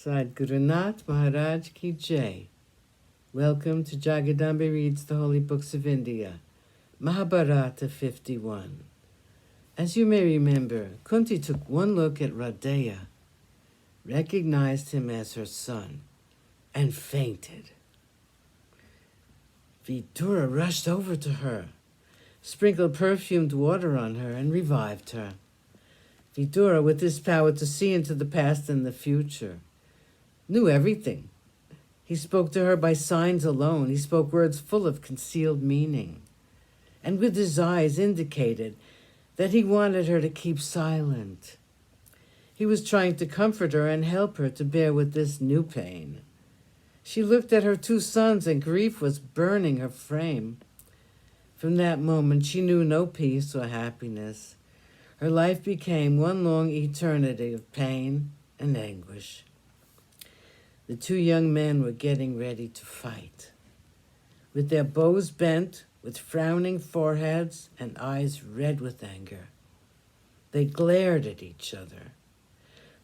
Sadgurunath Maharaj Ki Jai. Welcome to Jagadambe Reads the Holy Books of India, Mahabharata51. As you may remember, Kunti took one look at Radeya, recognized him as her son, and fainted. Vidura rushed over to her, sprinkled perfumed water on her, and revived her. Vidura, with his power to see into the past and the future, knew everything. He spoke to her by signs alone. He spoke words full of concealed meaning, and with his eyes indicated that he wanted her to keep silent. He was trying to comfort her and help her to bear with this new pain. She looked at her two sons, and grief was burning her frame. From that moment, she knew no peace or happiness. Her life became one long eternity of pain and anguish. The two young men were getting ready to fight. With their bows bent, with frowning foreheads and eyes red with anger, they glared at each other.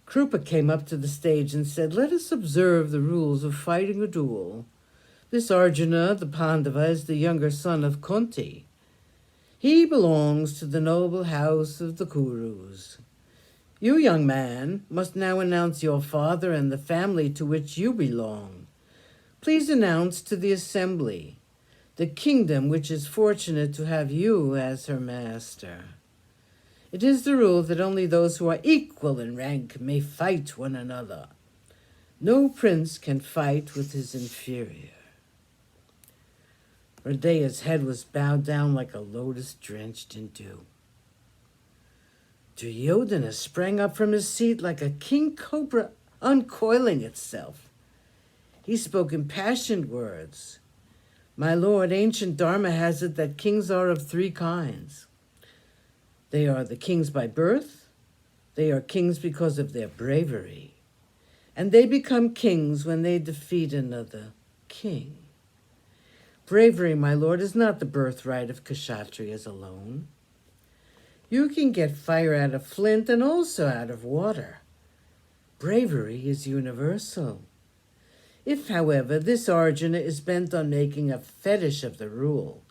Krupa came up to the stage and said, "Let us observe the rules of fighting a duel. This Arjuna, the Pandava, is the younger son of Kunti. He belongs to the noble house of the Kurus. You, young man, must now announce your father and the family to which you belong. Please announce to the assembly the kingdom which is fortunate to have you as her master. It is the rule that only those who are equal in rank may fight one another. No prince can fight with his inferior." Radeya's head was bowed down like a lotus drenched in dew. Duryodhana sprang up from his seat like a king cobra uncoiling itself. He spoke impassioned words. "My lord, ancient Dharma has it that kings are of three kinds. They are the kings by birth, they are kings because of their bravery, and they become kings when they defeat another king. Bravery, my lord, is not the birthright of Kshatriyas alone. You can get fire out of flint and also out of water. Bravery is universal. If, however, this Arjuna is bent on making a fetish of the rule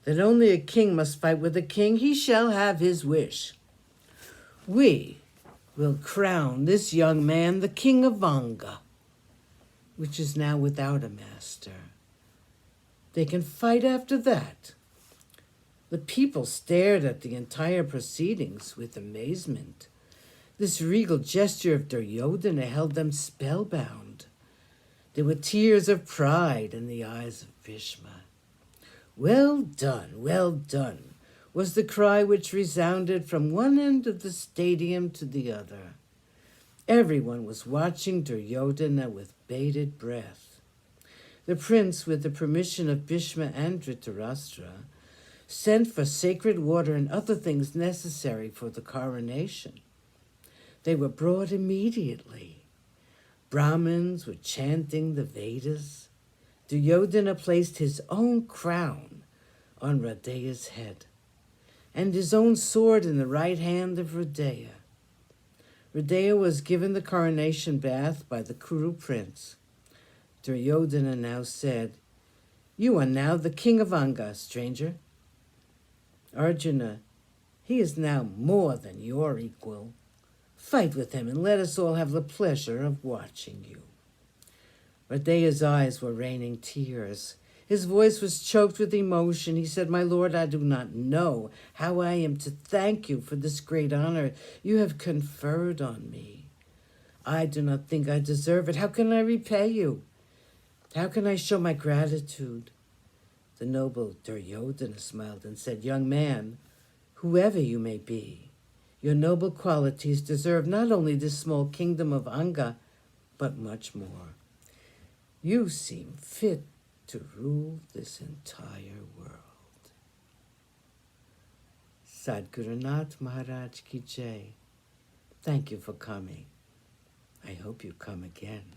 that only a king must fight with a king, he shall have his wish. We will crown this young man the king of Vanga, which is now without a master. They can fight after that." The people stared at the entire proceedings with amazement. This regal gesture of Duryodhana held them spellbound. There were tears of pride in the eyes of Bhishma. "Well done," was the cry which resounded from one end of the stadium to the other. Everyone was watching Duryodhana with bated breath. The prince, with the permission of Bhishma and Dhritarashtra, sent for sacred water and other things necessary for the coronation. They were brought immediately. Brahmins were chanting the Vedas. Duryodhana placed his own crown on Radeya's head and his own sword in the right hand of Radeya. Radeya was given the coronation bath by the Kuru prince. Duryodhana now said, "You are now the king of Anga, stranger. Arjuna, he is now more than your equal. Fight with him and let us all have the pleasure of watching you." Radeya's eyes were raining tears. His voice was choked with emotion. He said, "My lord, I do not know how I am to thank you for this great honor you have conferred on me. I do not think I deserve it. How can I repay you? How can I show my gratitude?" The noble Duryodhana smiled and said, "Young man, whoever you may be, your noble qualities deserve not only this small kingdom of Anga, but much more. You seem fit to rule this entire world." Sadgurunath Maharaj Ki Jai. Thank you for coming. I hope you come again.